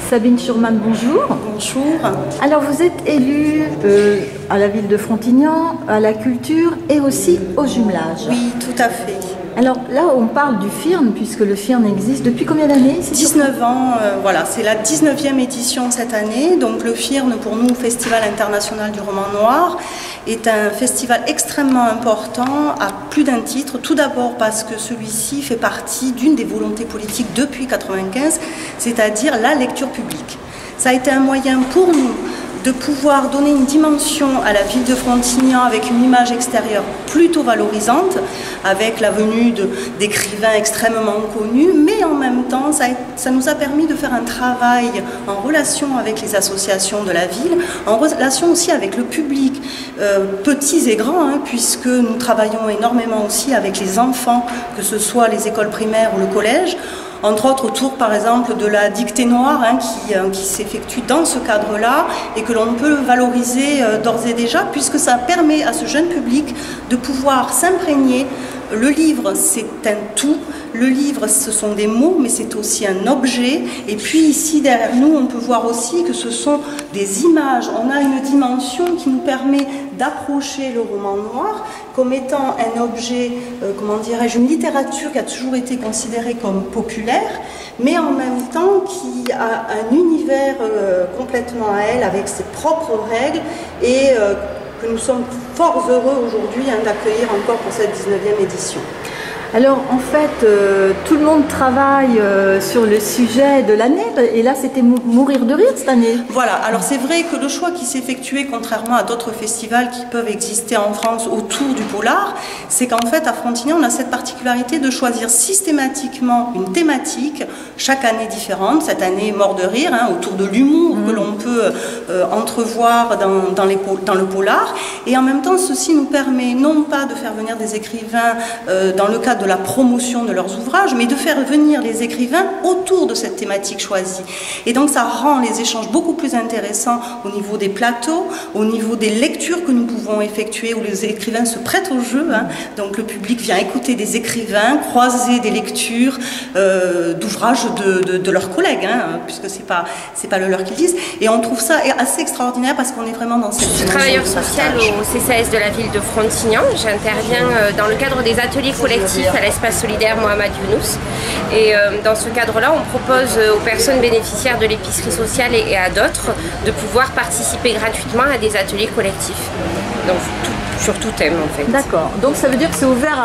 Sabine Schurman, bonjour. Bonjour. Alors vous êtes élue à la ville de Frontignan, à la culture et aussi au jumelage. Oui, tout à fait. Alors là on parle du FIRN puisque le FIRN existe depuis combien d'années? 19 ans, voilà, c'est la 19e édition cette année. Donc le FIRN pour nous, Festival international du roman noir, est un festival extrêmement important à plus d'un titre. Tout d'abord parce que celui-ci fait partie d'une des volontés politiques depuis 1995, c'est-à-dire la lecture publique. Ça a été un moyen pour nous de pouvoir donner une dimension à la ville de Frontignan avec une image extérieure plutôt valorisante, avec la venue d'écrivains extrêmement connus, mais en même temps, ça nous a permis de faire un travail en relation avec les associations de la ville, en relation aussi avec le public, petits et grands, puisque nous travaillons énormément aussi avec les enfants, que ce soit les écoles primaires ou le collège, entre autres autour par exemple de la dictée noire qui s'effectue dans ce cadre-là et que l'on peut valoriser d'ores et déjà puisque ça permet à ce jeune public de pouvoir s'imprégner. Le livre, c'est un tout. Le livre, ce sont des mots, mais c'est aussi un objet. Et puis ici, derrière nous, on peut voir aussi que ce sont des images. On a une dimension qui nous permet d'approcher le roman noir comme étant un objet, comment dirais-je, une littérature qui a toujours été considérée comme populaire, mais en même temps qui a un univers complètement à elle, avec ses propres règles et que nous sommes fort heureux aujourd'hui d'accueillir encore pour cette 19e édition. Alors en fait, tout le monde travaille sur le sujet de l'année et là c'était mourir de rire cette année. Voilà, alors c'est vrai que le choix qui s'est effectué, contrairement à d'autres festivals qui peuvent exister en France autour du polar, c'est qu'en fait à Frontignan on a cette particularité de choisir systématiquement une thématique, chaque année différente. Cette année mort de rire, autour de l'humour que l'on peut entrevoir dans le polar, et en même temps ceci nous permet non pas de faire venir des écrivains dans le cadre de la promotion de leurs ouvrages, mais de faire venir les écrivains autour de cette thématique choisie. Et donc ça rend les échanges beaucoup plus intéressants au niveau des plateaux, au niveau des lectures que nous pouvons effectuer, où les écrivains se prêtent au jeu. Donc le public vient écouter des écrivains, croiser des lectures d'ouvrages de leurs collègues, puisque c'est pas le leur qu'ils lisent. Et on trouve ça assez extraordinaire parce qu'on est vraiment dans cette dimension. Travailleur social au CCAS de la ville de Frontignan. J'interviens dans le cadre des ateliers collectifs à l'espace solidaire Mohamed Younous. Et dans ce cadre-là, on propose aux personnes bénéficiaires de l'épicerie sociale et à d'autres de pouvoir participer gratuitement à des ateliers collectifs. Donc sur tout thème en fait. D'accord, donc ça veut dire que c'est ouvert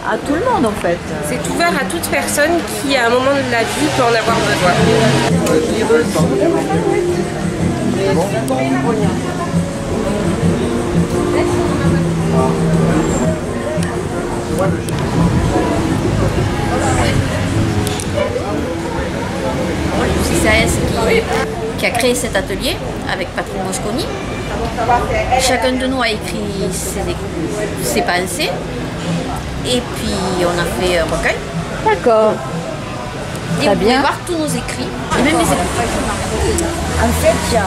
à tout le monde en fait. C'est ouvert à toute personne qui à un moment de la vie peut en avoir besoin. Le CCAS qui a créé cet atelier avec Patrick Mosconi. Chacun de nous a écrit ses pensées et puis on a fait un recueil. D'accord. Et vous pouvez voir tous nos écrits, et même les écrits. En fait, il y a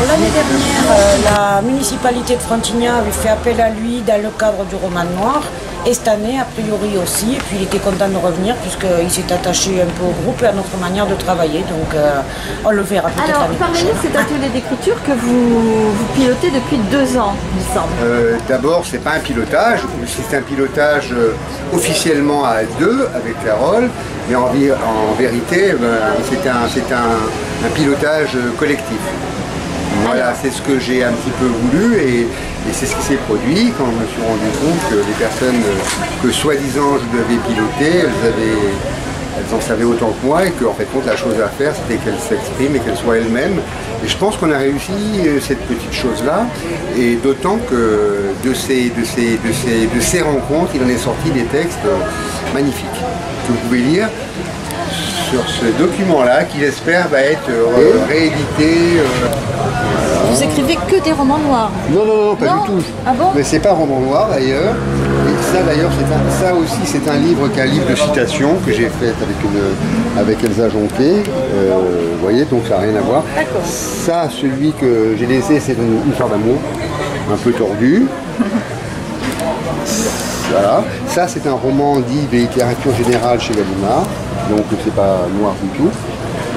l'année dernière, la municipalité de Frontignan avait fait appel à lui dans le cadre du roman noir. Et cette année, a priori aussi, et puis il était content de revenir puisqu'il s'est attaché un peu au groupe et à notre manière de travailler, donc on le verra peut-être l'année prochaine. Alors, parlez-nous de cet atelier d'écriture que vous pilotez depuis 2 ans, il me semble. D'abord, c'est pas un pilotage, c'est un pilotage officiellement à 2 avec Carole, mais en vérité, c'est un pilotage collectif. Voilà, c'est ce que j'ai un petit peu voulu et c'est ce qui s'est produit quand je me suis rendu compte que les personnes que soi-disant je devais piloter, elles en savaient autant que moi et qu'en fait la chose à faire c'était qu'elles s'expriment et qu'elles soient elles-mêmes. Et je pense qu'on a réussi cette petite chose-là et d'autant que de ces rencontres il en est sorti des textes magnifiques que vous pouvez lire sur ce document-là qui j'espère va être réédité. Vous écrivez que des romans noirs? Non, pas du tout. Ah bon? Mais c'est pas un roman noir d'ailleurs. Et ça d'ailleurs, ça aussi c'est un livre de citation que j'ai fait avec Elsa Jonquet. Vous voyez, donc ça n'a rien à voir. Ça, celui que j'ai laissé, c'est une histoire d'amour, un peu tordu. Voilà. Ça, c'est un roman dit de littérature générale chez Gallimard, donc c'est pas noir du tout.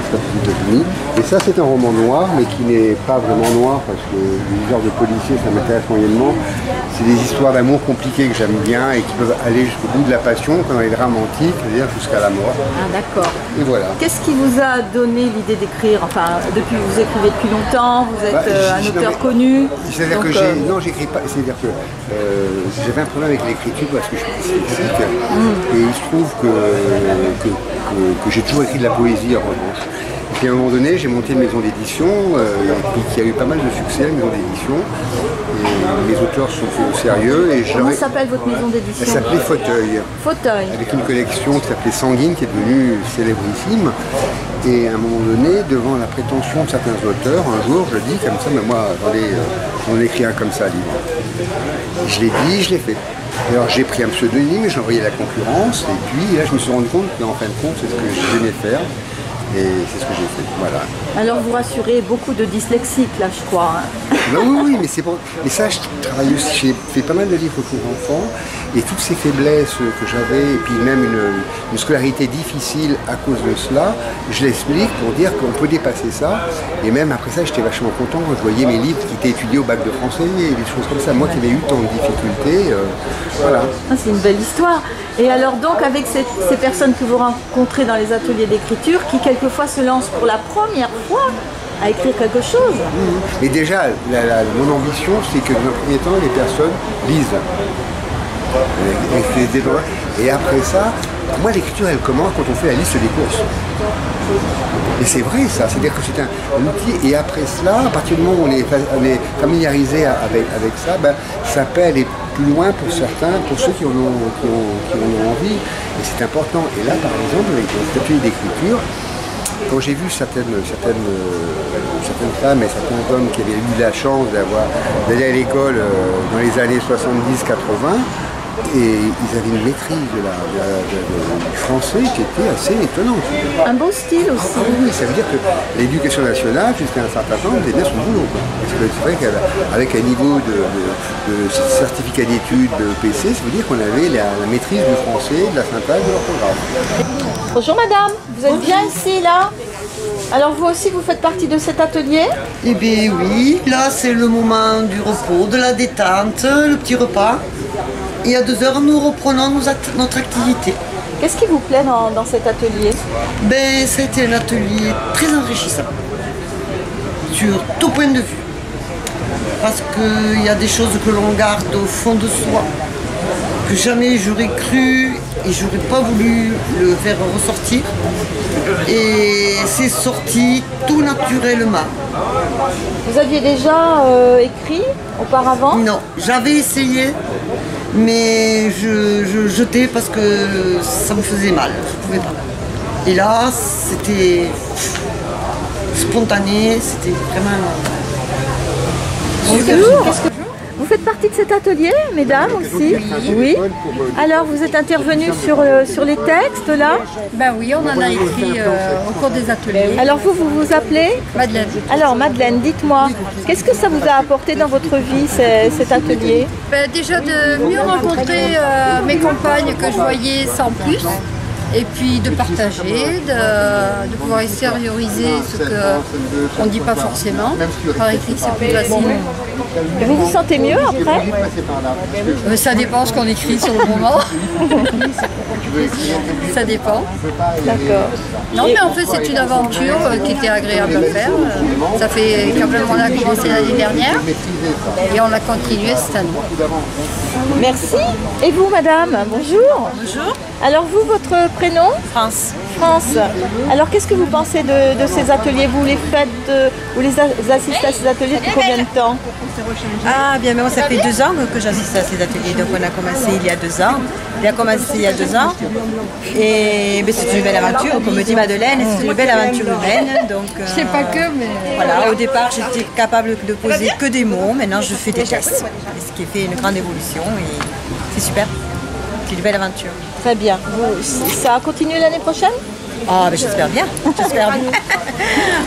se passe aux États-Unis. Et ça, c'est un roman noir, mais qui n'est pas vraiment noir, parce que les histoires de policiers, ça m'intéresse moyennement. C'est des histoires d'amour compliquées que j'aime bien et qui peuvent aller jusqu'au bout de la passion, comme dans les drames antiques, c'est-à-dire jusqu'à la mort. Ah d'accord. Et voilà. Qu'est-ce qui vous a donné l'idée d'écrire? Enfin, vous écrivez depuis longtemps, vous êtes un auteur connu. C'est-à-dire que non, j'écris pas. C'est-à-dire que j'avais un problème avec l'écriture parce que je suis dyslexique. Et il se trouve que j'ai toujours écrit de la poésie en revanche. Et puis à un moment donné, j'ai monté une maison d'édition qui a eu pas mal de succès, la maison d'édition. Et mes auteurs sont faits au sérieux. Et comment s'appelle votre maison d'édition? Elle s'appelait Fauteuil. Fauteuil. Avec une collection qui s'appelait Sanguine, qui est devenue célébrissime. Et à un moment donné, devant la prétention de certains auteurs, un jour, je dis comme ça, mais moi, attendez, on écrit un comme ça, livre. Je l'ai dit, je l'ai fait. Alors j'ai pris un pseudonyme, j'ai envoyé à la concurrence, et puis là je me suis rendu compte qu'en fin de compte, c'est ce que j'aimais faire. Et c'est ce que j'ai fait, voilà. Alors vous rassurez beaucoup de dyslexiques là, je crois. Non, oui, mais c'est bon. Mais ça, je travaille aussi. J'ai fait pas mal de livres pour enfants, et toutes ces faiblesses que j'avais, et puis même une scolarité difficile à cause de cela, je l'explique pour dire qu'on peut dépasser ça. Et même après ça, j'étais vachement content quand je voyais mes livres qui étaient étudiés au bac de français, et des choses comme ça. Moi qui avais eu tant de difficultés, voilà. Ah, c'est une belle histoire. Et alors donc avec ces personnes que vous rencontrez dans les ateliers d'écriture, qui quelquefois se lancent pour la première fois à écrire quelque chose. Mais déjà, mon ambition, c'est que dans un premier temps, les personnes lisent. Et après ça, pour moi, l'écriture, elle commence quand on fait la liste des courses. Et c'est vrai ça, c'est-à-dire que c'est un outil, et après cela, à partir du moment où on est familiarisé avec ça, ça peut aller plus loin pour certains, pour ceux qui en ont envie, et c'est important. Et là, par exemple, avec les ateliers d'écriture, quand j'ai vu certaines femmes et certains hommes qui avaient eu la chance d'aller à l'école dans les années 70-80, et ils avaient une maîtrise du français qui était assez étonnante. Un beau style aussi. Oui, ça veut dire que l'éducation nationale, jusqu'à un certain temps, faisait bien son boulot. C'est vrai qu'avec un niveau de certificat d'études de PC, ça veut dire qu'on avait la maîtrise du français, de la syntaxe, de l'orthographe. Bonjour madame, vous êtes bien ici là? Alors vous aussi vous faites partie de cet atelier? Eh bien oui, là c'est le moment du repos, de la détente, le petit repas. Et à 2 heures, nous reprenons notre activité. Qu'est-ce qui vous plaît dans cet atelier? Ben, ça a été un atelier très enrichissant, sur tout point de vue. Parce qu'il y a des choses que l'on garde au fond de soi, que jamais j'aurais cru et j'aurais pas voulu le faire ressortir. Et c'est sorti tout naturellement. Vous aviez déjà écrit auparavant? Non, j'avais essayé, mais je jetais parce que ça me faisait mal, je pouvais pas. Et là, c'était spontané, c'était vraiment... Bonjour. Vous faites partie de cet atelier, mesdames aussi? Oui. Alors, vous êtes intervenue sur les textes, là? Ben oui, on en a écrit au cours des ateliers. Alors, vous vous appelez? Madeleine. Alors, Madeleine, dites-moi, qu'est-ce que ça vous a apporté dans votre vie, cet atelier? Ben, déjà de mieux rencontrer mes compagnes que je voyais sans plus. Et puis de partager, de pouvoir extérioriser ce qu'on ne dit pas forcément. Par écrit, c'est plus facile. Et vous vous sentez mieux après? Ça dépend ce qu'on écrit sur le moment. Ça dépend. D'accord. Non, mais en fait, c'est une aventure qui était agréable à faire. Ça fait quand même, on a commencé l'année dernière et on a continué cette année. Merci. Et vous, madame? Bonjour. Bonjour. Alors vous, votre prénom? France. France. Alors qu'est-ce que vous pensez de ces ateliers? Vous les faites, vous les assistez à ces ateliers depuis combien de temps? Ah bien, mais moi ça fait 2 ans que j'assiste à ces ateliers, donc on a commencé il y a 2 ans. Il a commencé il y a 2 ans et c'est une belle aventure, comme me dit Madeleine, c'est une belle aventure humaine. Donc, je sais pas que, mais... Voilà, au départ j'étais capable de poser que des mots, maintenant je fais des gestes, ce qui fait une grande évolution et c'est super, c'est une belle aventure. Très bien. Ça continue l'année prochaine? Ah, ben j'espère bien, j'espère bien.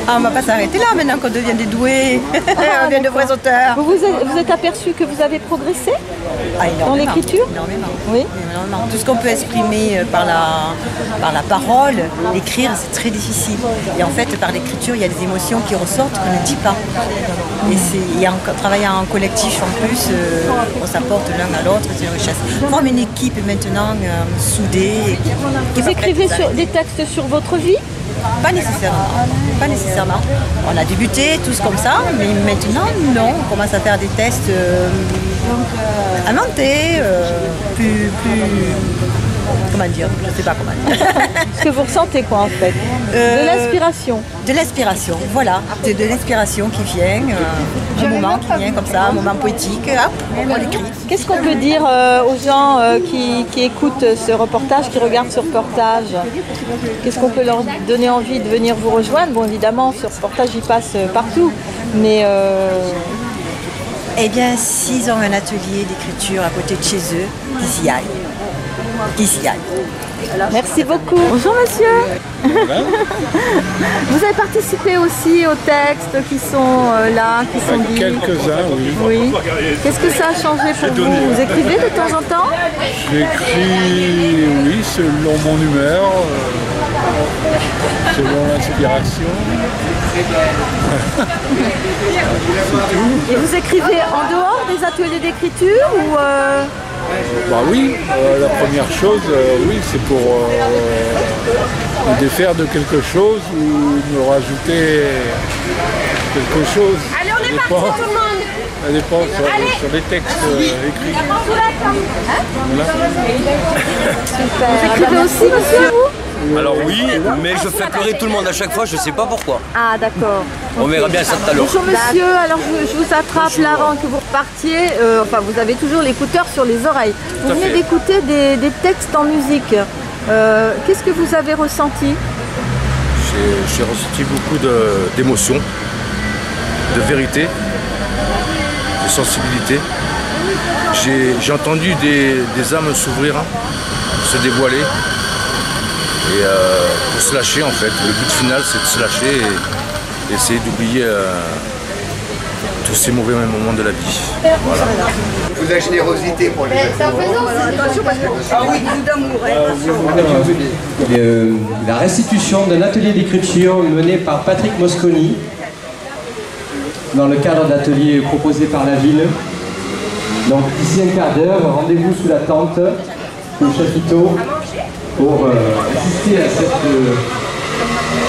Ah, on ne va pas s'arrêter là maintenant qu'on devient des doués, on devient de vrais auteurs. Vous êtes aperçu que vous avez progressé? Ah, dans l'écriture? Énormément. Oui. Énormément. Tout ce qu'on peut exprimer par la parole, l'écrire, c'est très difficile. Et en fait, par l'écriture, il y a des émotions qui ressortent qu'on ne dit pas. Et en travaillant en collectif, en plus, on s'apporte l'un à l'autre, c'est une richesse. On forme une équipe maintenant soudée. Vous écrivez des textes sur votre vie? Pas nécessairement. Pas nécessairement. On a débuté tous comme ça, mais maintenant, non. On commence à faire des tests inventés, plus... Comment dire? Je ne sais pas comment dire. Ce que vous ressentez quoi en fait? De l'inspiration. De l'inspiration, voilà. De l'inspiration qui vient, un moment qui vient comme ça, un moment poétique, hop, on l'écrit. Qu'est-ce qu'on peut dire aux gens qui écoutent ce reportage, qui regardent ce reportage? Qu'est-ce qu'on peut leur donner envie de venir vous rejoindre? Bon, évidemment, ce reportage, il passe partout, mais... Eh bien, s'ils ont un atelier d'écriture à côté de chez eux, qu'ils y aillent. Qu'ils y aillent. Merci beaucoup. Bonjour monsieur. Vous avez participé aussi aux textes qui sont là, qui sont dits? Quelques-uns, oui. Oui. Qu'est-ce que ça a changé pour vous? Vous écrivez de temps en temps? J'écris, oui, selon mon humeur, selon l'inspiration. Et vous écrivez en dehors des ateliers d'écriture ou Bah oui, la première chose, oui, c'est pour me défaire de quelque chose ou me rajouter quelque chose. Allez, on est parti tout le monde. Ça dépend sur les textes écrits. Voilà. vous écrivez aussi, monsieur, vous? Alors oui, mais je fais pleurer tout le monde à chaque fois, je sais pas pourquoi. Ah d'accord. On verra bien ça tout à l'heure. Bonjour monsieur, alors je vous attrape là avant que vous repartiez. Enfin, vous avez toujours l'écouteur sur les oreilles. Vous venez d'écouter des textes en musique. Qu'est-ce que vous avez ressenti? J'ai ressenti beaucoup d'émotions, de vérité, de sensibilité. J'ai entendu des âmes s'ouvrir, se dévoiler. Et pour se lâcher en fait, le but final c'est de se lâcher et essayer d'oublier tous ces mauvais moments de la vie. Voilà. Vous la générosité pour les La restitution d'un atelier d'écriture mené par Patrick Mosconi dans le cadre d'ateliers proposés par la ville. Donc d'ici un quart d'heure, rendez-vous sous la tente au chapiteau pour assister à cette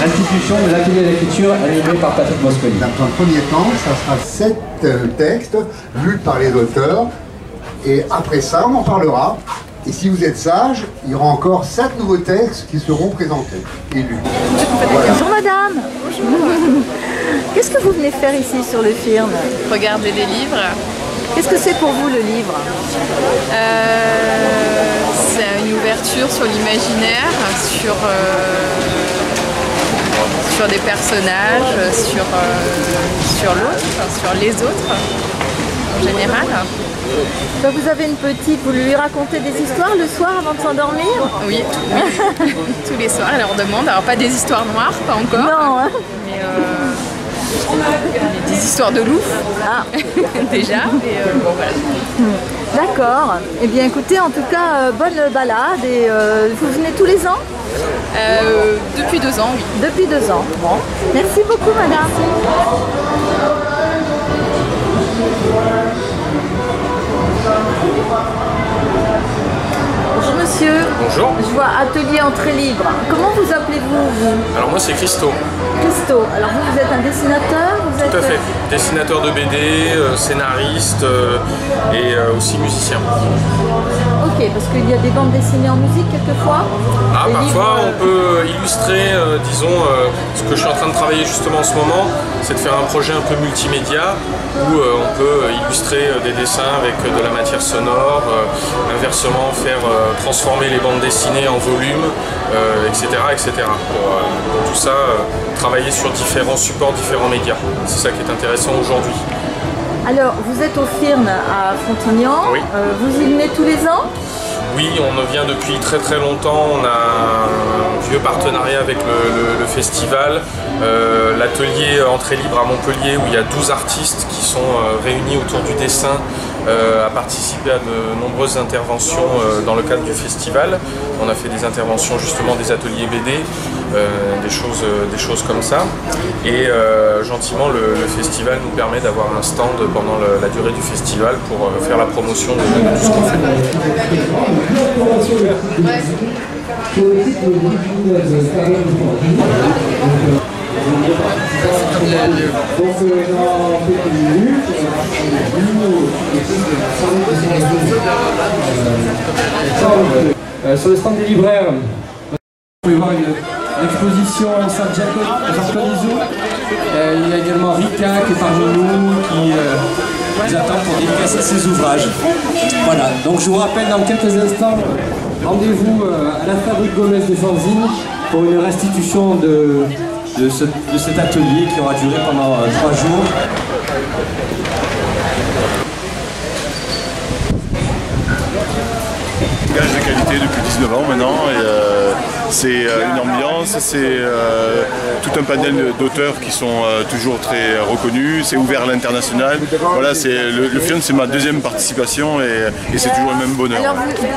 institution de l'atelier d'écriture animé par Patrick Mosconi. Dans un premier temps, ça sera 7 textes lus par les auteurs et après ça, on en parlera. Et si vous êtes sage, il y aura encore 7 nouveaux textes qui seront présentés et lus. Voilà. Bonjour madame. Bonjour. Qu'est-ce que vous venez faire ici sur le film? Regarder des livres. Qu'est-ce que c'est pour vous le livre? C'est une ouverture sur l'imaginaire, sur des personnages, sur l'autre, sur les autres en général. Ben, vous avez une petite, vous lui racontez des histoires le soir avant de s'endormir? Oui, tous les soirs elle leur demande, alors pas des histoires noires, pas encore. Non, hein. Mais des histoires de loup, déjà, et bon voilà. D'accord. Eh bien écoutez, en tout cas, bonne balade. Et vous venez tous les ans? Depuis 2 ans, oui. Depuis 2 ans. Bon. Merci beaucoup, madame. Bonjour monsieur. Bonjour. Je vois atelier entrée libre. Comment vous appelez-vous? Alors moi c'est Christo. Christo. Alors vous êtes un dessinateur? Tout à fait. Dessinateur de BD, scénariste et aussi musicien. Ok, parce qu'il y a des bandes dessinées en musique quelquefois? Ah, parfois on peut illustrer, disons, ce que je suis en train de travailler justement en ce moment, c'est de faire un projet un peu multimédia où on peut illustrer des dessins avec de la matière sonore, inversement faire transformer les bandes dessinées en volume, etc. etc. Pour tout ça, travailler sur différents supports, différents médias. C'est ça qui est intéressant aujourd'hui. Alors, vous êtes au FIRN à Frontignan, oui. Vous y venez tous les ans? Oui, on vient depuis très très longtemps, on a un vieux partenariat avec le festival, l'atelier Entrée Libre à Montpellier où il y a 12 artistes qui sont réunis autour du dessin a participé à de nombreuses interventions dans le cadre du festival. On a fait des interventions justement des ateliers BD, des choses comme ça. Et gentiment, le festival nous permet d'avoir un stand pendant la durée du festival pour faire la promotion de tout ce qu'on fait. Sur le stand des libraires, vous pouvez voir une exposition Sarkozy. Il y a également Rika qui est parmi nous, qui nous attend pour dédicacer ses ouvrages. Voilà, donc je vous rappelle dans quelques instants, rendez-vous à la fabrique Gomez des fanzines pour une restitution de cet atelier qui aura duré pendant 3 jours. Gage de qualité depuis 19 ans maintenant, et c'est une ambiance, c'est tout un panel d'auteurs qui sont toujours très reconnus, c'est ouvert à l'international. Voilà, le FION, c'est ma deuxième participation et c'est toujours le même bonheur. Alors,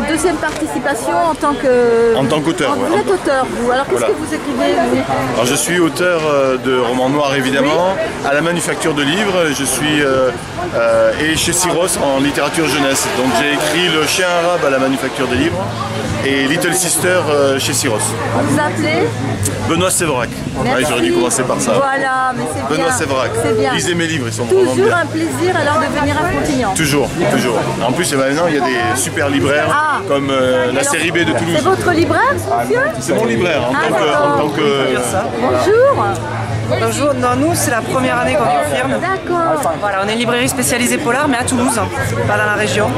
deuxième participation en tant que... En tant qu'auteur, Vous êtes auteur, vous. Alors, qu'est-ce que vous écrivez, vous? Alors, je suis auteur de romans noirs, évidemment, à la Manufacture de livres. Je suis et chez Syros en littérature jeunesse. Donc, j'ai écrit Le Chien arabe à la Manufacture des livres et Little Sister chez Syros. Vous appelez Benoît Séverac. Ouais, j'aurais dû commencer par ça. Voilà, mais c'est bien. Benoît Séverac. Lisez mes livres, ils sont vraiment bien. Toujours un plaisir alors de venir à Frontignan. Toujours, toujours. En plus, maintenant, il y a des super libraires comme la série B de Toulouse. C'est votre libraire, monsieur? C'est mon libraire en tant que... Bonjour. Bonjour, nous c'est la première année qu'on est au FIRN. D'accord. Voilà, on est une librairie spécialisée polar mais à Toulouse, pas dans la région.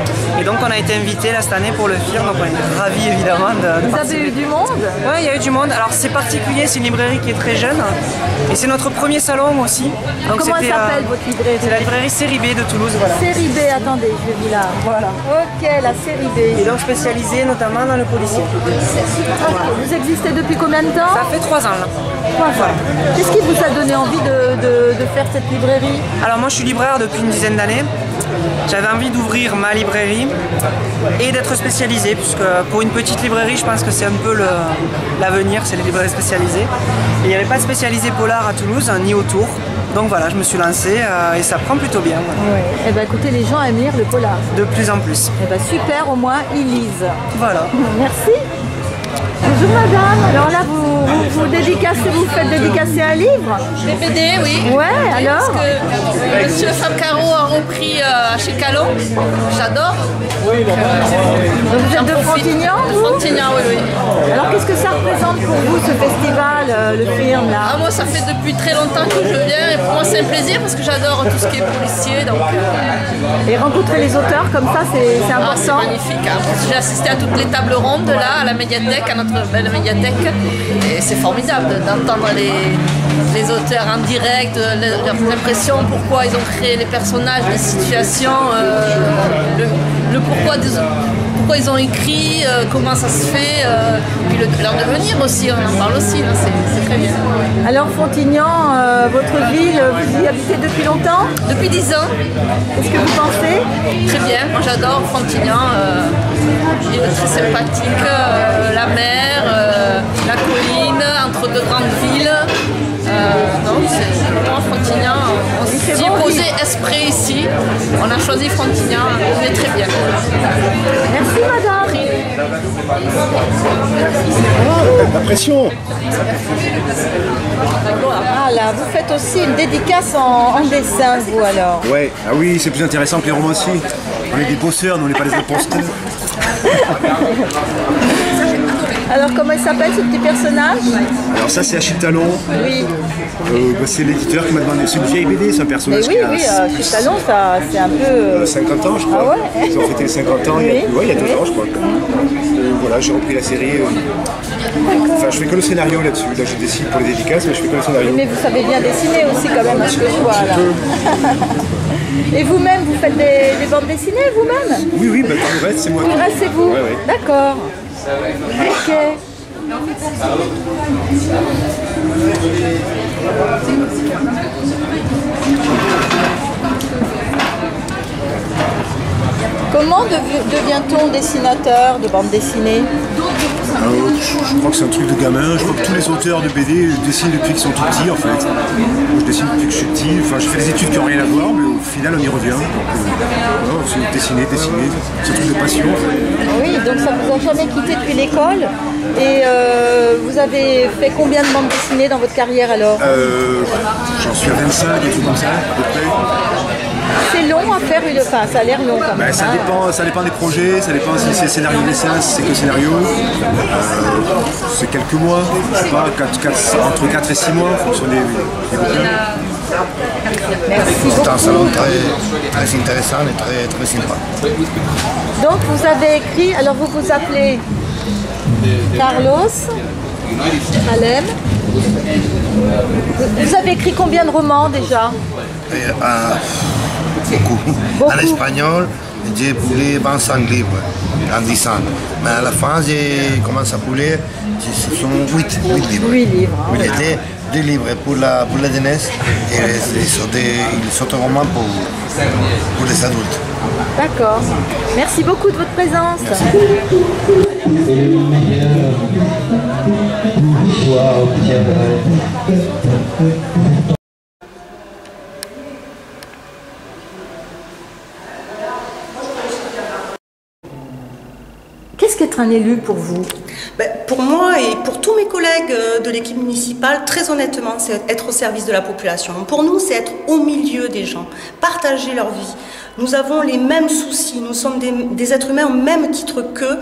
Et donc on a été invité là cette année pour le FIRN, donc on est ravis évidemment de Vous avez eu du monde? Oui, il y a eu du monde. Alors c'est particulier, c'est une librairie qui est très jeune et c'est notre premier salon aussi. Donc, comment elle s'appelle votre librairie? C'est la librairie Série B de Toulouse. Voilà. Série B, attendez, je vais vous la... Voilà. Ok, la Série B. Et donc spécialisée notamment dans le policier. Okay. Vous existez depuis combien de temps? Ça fait 3 ans là. 3 ans. Qu'est-ce qui vous a donné envie de faire cette librairie? Alors moi je suis libraire depuis une dizaine d'années. J'avais envie d'ouvrir ma librairie et d'être spécialisé, puisque pour une petite librairie je pense que c'est un peu l'avenir, c'est les librairies spécialisées. Et il n'y avait pas de spécialisé polar à Toulouse, ni autour. Donc voilà, je me suis lancée et ça prend plutôt bien. Oui. Eh ben écoutez, les gens aiment lire le polar. De plus en plus. Eh ben super, au moins ils lisent. Voilà. Merci. Bonjour madame, alors là vous dédicacez, vous faites dédicacer un livre? Des BD, oui. Ouais, alors? Parce que Monsieur Fab Caro a repris chez Calon, j'adore. Donc vous êtes de Frontignan, vous? Frontignan, oui, oui. Alors qu'est-ce que ça représente pour vous ce festival, le FIRN là? Moi ça fait depuis très longtemps que je viens et pour moi c'est un plaisir parce que j'adore tout ce qui est policier. Donc, Et rencontrer les auteurs comme ça c'est important? C'est magnifique. Hein. J'ai assisté à toutes les tables rondes là, à la médiathèque, à notre belle médiathèque. Et c'est formidable d'entendre les auteurs en direct, leurs impressions, pourquoi ils ont créé les personnages, les situations, le pourquoi ils ont écrit, comment ça se fait, puis leur devenir aussi, on en parle aussi, c'est très bien. Alors Frontignan, votre ville, vous y habitez depuis longtemps? Depuis 10 ans. Qu'est-ce que vous pensez? Très bien, moi j'adore Frontignan, une ville très sympathique, la mer, la colline, entre deux grandes villes. Non, c'est vraiment Frontignan, on s'y est posé esprit ici, on a choisi Frontignan, on est très bien. Merci madame. La pression. Ah là, vous faites aussi une dédicace en dessin, vous alors? Ouais, ah oui, c'est plus intéressant que les romanciers. On est des bosseurs, nous on n'est pas des imposteurs. Alors comment il s'appelle ce petit personnage? Alors ça c'est Achille Talon. Oui. C'est l'éditeur qui m'a demandé. C'est une vieille BD, c'est un personnage qui a... Oui, Achille Talon, c'est un peu... 50 ans je crois. Ah ouais? Ils ont fêté les 50 ans il y a 2 ans je crois. Voilà, j'ai repris la série. Enfin, je fais que le scénario là-dessus. Là, je dessine pour les dédicaces, mais je fais que le scénario. Mais vous savez bien dessiner aussi quand même, à ce que je vois là. Et vous-même, vous faites des bandes dessinées vous-même? Oui, bah, tout le reste c'est moi. Tout le reste c'est vous? Ouais. D'accord. Ok. Comment devient-on dessinateur de bande dessinée? Je crois que c'est un truc de gamin. Je crois que tous les auteurs de BD dessinent depuis qu'ils sont tout petits en fait. Moi je dessine depuis que je suis petit. Enfin, je fais des études qui n'ont rien à voir, mais au final on y revient. Donc, c'est dessiner, c'est un truc de passion en fait. Oui, donc ça vous a jamais quitté depuis l'école. Et vous avez fait combien de bandes dessinées dans votre carrière alors? J'en suis à 25 et tout comme ça, à peu près. C'est long à faire une... Enfin, ça a l'air long quand même. Ça dépend des projets, ça dépend si c'est scénario dessin, si c'est que scénario. C'est quelques mois, je sais pas, entre 4 et 6 mois en fonction des Merci C'est un beaucoup. salon très intéressant et très sympa. Donc vous avez écrit, alors vous vous appelez Carlos Alem. Vous avez écrit combien de romans déjà? Beaucoup. En espagnol, j'ai publié 25 livres en 10 ans. Mais à la fin, j'ai commencé à publier, ce sont 8 livres. 8 livres. Oui, c'était 2 livres pour la jeunesse et les autres romans pour les adultes. D'accord. Merci beaucoup de votre présence. Qu'est-ce qu'être un élu pour vous? Pour moi et pour tous mes collègues de l'équipe municipale, très honnêtement, c'est être au service de la population. Pour nous, c'est être au milieu des gens, partager leur vie. Nous avons les mêmes soucis, nous sommes des êtres humains au même titre qu'eux.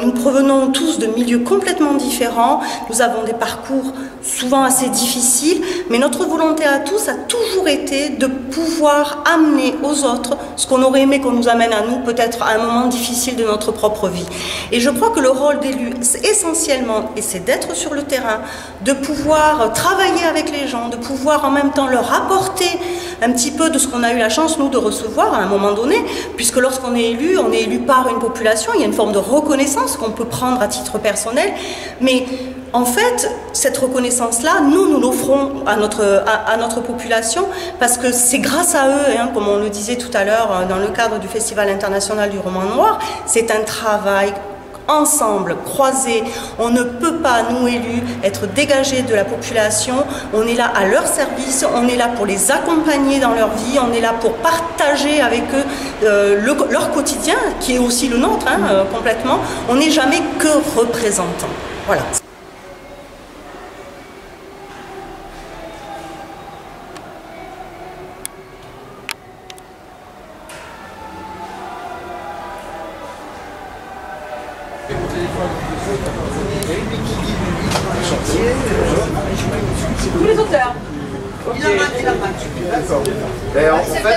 Nous provenons tous de milieux complètement différents, nous avons des parcours souvent assez difficiles, mais notre volonté à tous a toujours été de pouvoir amener aux autres ce qu'on aurait aimé qu'on nous amène à nous, peut-être à un moment difficile de notre propre vie. Et je crois que le rôle d'élu, essentiellement, et c'est d'être sur le terrain, de pouvoir travailler avec les gens, de pouvoir en même temps leur apporter un petit peu de ce qu'on a eu la chance, nous, de recevoir à un moment donné, puisque lorsqu'on est élu par une population, il y a une forme de reconnaissance qu'on peut prendre à titre personnel, mais en fait, cette reconnaissance-là, nous l'offrons à notre population, parce que c'est grâce à eux, comme on le disait tout à l'heure dans le cadre du Festival international du roman noir, c'est un travail ensemble, croisés. On ne peut pas, nous élus, être dégagés de la population. On est là à leur service, on est là pour les accompagner dans leur vie, on est là pour partager avec eux leur quotidien, qui est aussi le nôtre, complètement. On n'est jamais que représentants. Voilà. Tous les auteurs. D'accord. En fait,